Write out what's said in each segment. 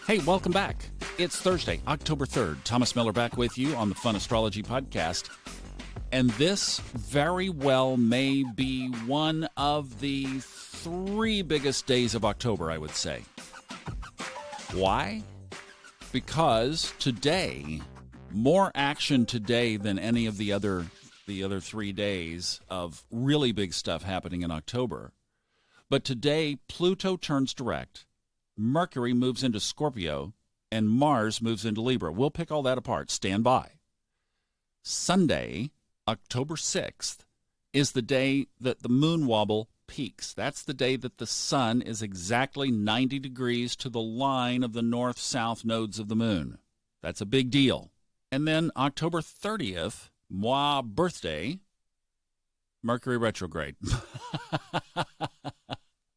Hey, welcome back. It's Thursday, October 3rd. Thomas Miller back with you on the Fun Astrology podcast. And this very well may be one of the three biggest days of October, I would say. Why? Because today, more action today than any of the other 3 days of really big stuff happening in October. But today, Pluto turns direct. Mercury moves into Scorpio, and Mars moves into Libra. We'll pick all that apart. Stand by. Sunday, October 6th, is the day that the moon wobble peaks. That's the day that the sun is exactly 90 degrees to the line of the north-south nodes of the moon. That's a big deal. And then October 30th, moi birthday, Mercury retrograde.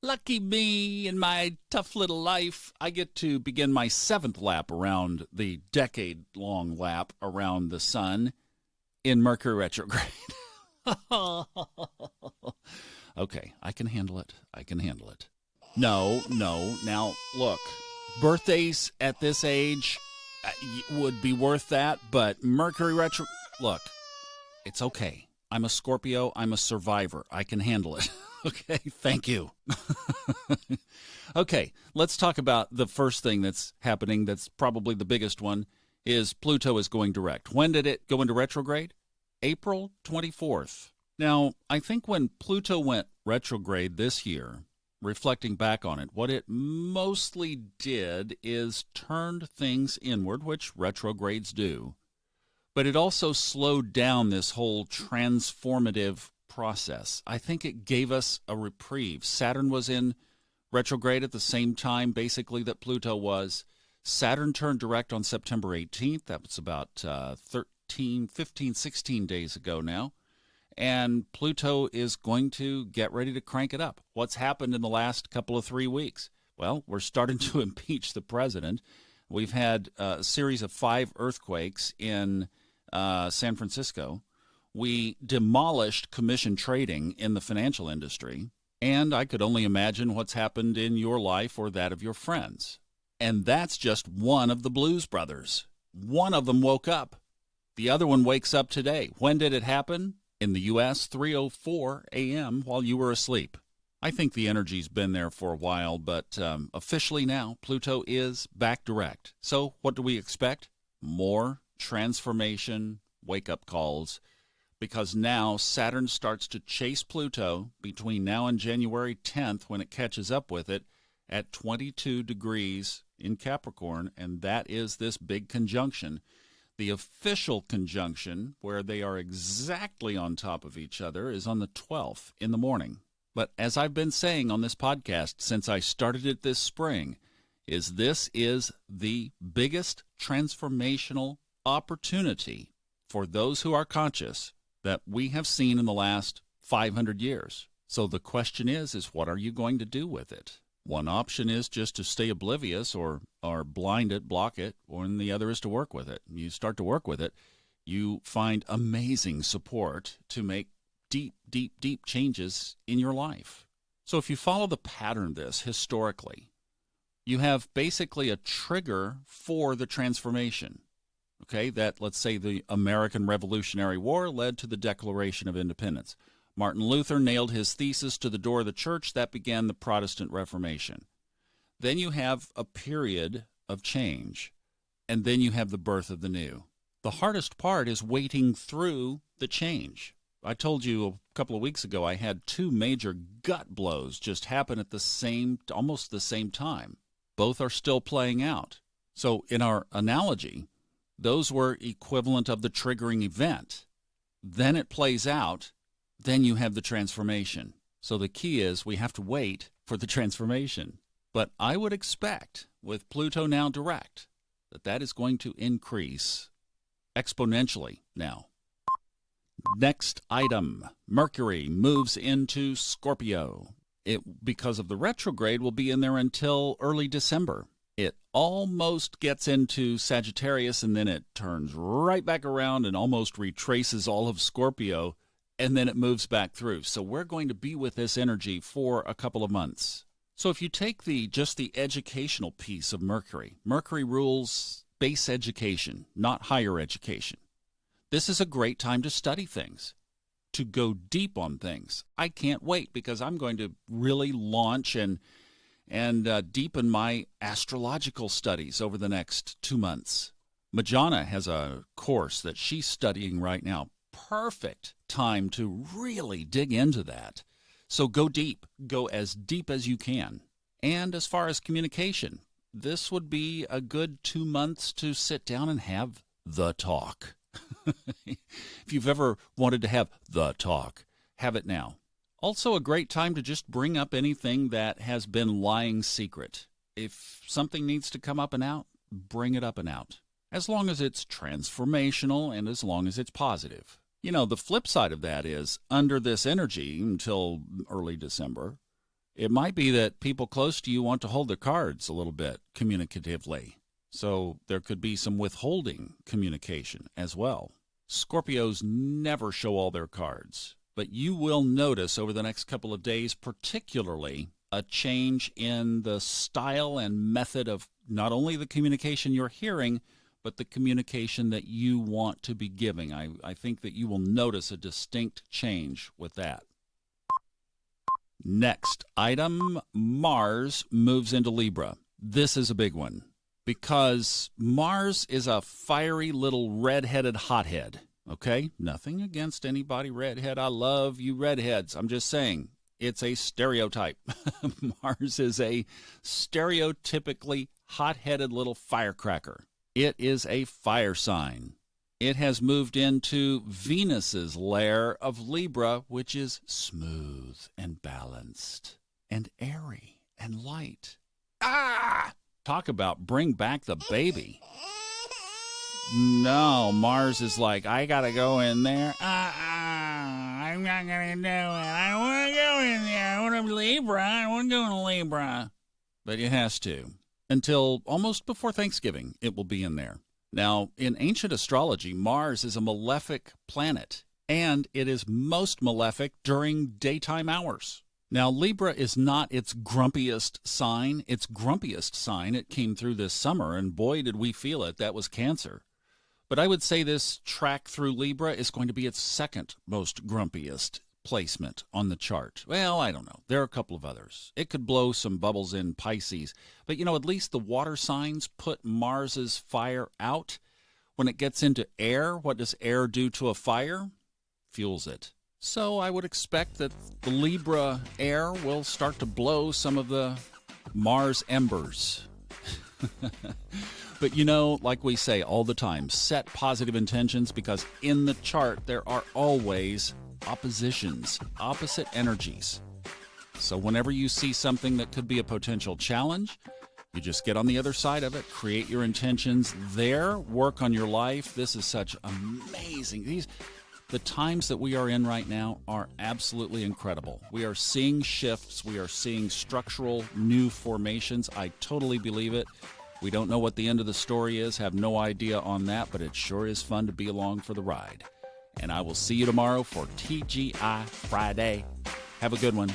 Lucky me in my tough little life. I get to begin my 7th lap around the decade-long lap around the sun in Mercury retrograde. Okay, I can handle it. No. Now, look, birthdays at this age would be worth that, but Mercury retro... Look, it's okay. I'm a Scorpio. I'm a survivor. I can handle it. Okay, thank you. Okay, let's talk about the first thing that's happening that's probably the biggest one, is Pluto is going direct. When did it go into retrograde? April 24th. Now, I think when Pluto went retrograde this year, reflecting back on it, what it mostly did is turned things inward, which retrogrades do. But it also slowed down this whole transformative process. I think it gave us a reprieve. Saturn was in retrograde at the same time, basically, that Pluto was. Saturn turned direct on September 18th. That was about 15, 16 days ago now. And Pluto is going to get ready to crank it up. What's happened in the last couple of 3 weeks? Well, we're starting to impeach the president. We've had a series of 5 earthquakes in San Francisco. We demolished commission trading in the financial industry. And I could only imagine what's happened in your life or that of your friends. And that's just one of the Blues Brothers. One of them woke up. The other one wakes up today. When did it happen? In the U.S., 3:04 a.m. while you were asleep. I think the energy's been there for a while, but officially now, Pluto is back direct. So what do we expect? More transformation, wake-up calls, because now Saturn starts to chase Pluto between now and January 10th when it catches up with it at 22 degrees in Capricorn, and that is this big conjunction. The official conjunction, where they are exactly on top of each other, is on the 12th in the morning. But as I've been saying on this podcast since I started it this spring, this is the biggest transformational opportunity for those who are conscious that we have seen in the last 500 years. So the question is what are you going to do with it? One option is just to stay oblivious or blind it, block it, and the other is to work with it. You start to work with it, you find amazing support to make deep, deep, deep changes in your life. So if you follow the pattern of this historically, you have basically a trigger for the transformation. Okay, that, let's say, the American Revolutionary War led to the Declaration of Independence. Martin Luther nailed his thesis to the door of the church. That began the Protestant Reformation. Then you have a period of change, and then you have the birth of the new. The hardest part is waiting through the change. I told you a couple of weeks ago I had 2 major gut blows just happen at almost the same time. Both are still playing out. So in our analogy, those were equivalent of the triggering event. Then it plays out. Then you have the transformation. So the key is we have to wait for the transformation. But I would expect, with Pluto now direct, that is going to increase exponentially now. Next item, Mercury moves into Scorpio. It, because of the retrograde, will be in there until early December. It almost gets into Sagittarius, and then it turns right back around and almost retraces all of Scorpio, and then it moves back through. So we're going to be with this energy for a couple of months. So if you take just the educational piece of Mercury, Mercury rules base education, not higher education. This is a great time to study things, to go deep on things. I can't wait because I'm going to really launch and deepen my astrological studies over the next 2 months. Majana has a course that she's studying right now. Perfect time to really dig into that. So go deep. Go as deep as you can. And as far as communication, this would be a good 2 months to sit down and have the talk. If you've ever wanted to have the talk, have it now. Also a great time to just bring up anything that has been lying secret. If something needs to come up and out, bring it up and out. As long as it's transformational and as long as it's positive. You know, the flip side of that is, under this energy until early December, it might be that people close to you want to hold their cards a little bit communicatively. So there could be some withholding communication as well. Scorpios never show all their cards, but you will notice over the next couple of days, particularly, a change in the style and method of not only the communication you're hearing, but the communication that you want to be giving. I think that you will notice a distinct change with that. Next item, Mars moves into Libra. This is a big one because Mars is a fiery little red-headed hothead, okay? Nothing against anybody redhead. I love you redheads. I'm just saying it's a stereotype. Mars is a stereotypically hot-headed little firecracker. It is a fire sign. It has moved into Venus's lair of Libra, which is smooth and balanced and airy and light. Ah! Talk about bring back the baby. No, Mars is like, I gotta go in there. I'm not gonna do it. I don't want to go in there. I want to be Libra. I want to go in Libra. But it has to. Until almost before Thanksgiving, it will be in there. Now, in ancient astrology, Mars is a malefic planet, and it is most malefic during daytime hours. Now, Libra is not its grumpiest sign. Its grumpiest sign, it came through this summer, and boy, did we feel it. That was Cancer. But I would say this track through Libra is going to be its second most grumpiest placement on the chart. Well, I don't know. There are a couple of others. It could blow some bubbles in Pisces. But, at least the water signs put Mars's fire out. When it gets into air, what does air do to a fire? Fuels it. So I would expect that the Libra air will start to blow some of the Mars embers. But like we say all the time, set positive intentions, because in the chart there are always oppositions, opposite energies. So whenever you see something that could be a potential challenge, you just get on the other side of it, create your intentions there, work on your life. This is such amazing. The times that we are in right now are absolutely incredible. We are seeing shifts. We are seeing structural new formations. I totally believe it. We don't know what the end of the story is, have no idea on that, but it sure is fun to be along for the ride. And I will see you tomorrow for TGI Friday. Have a good one.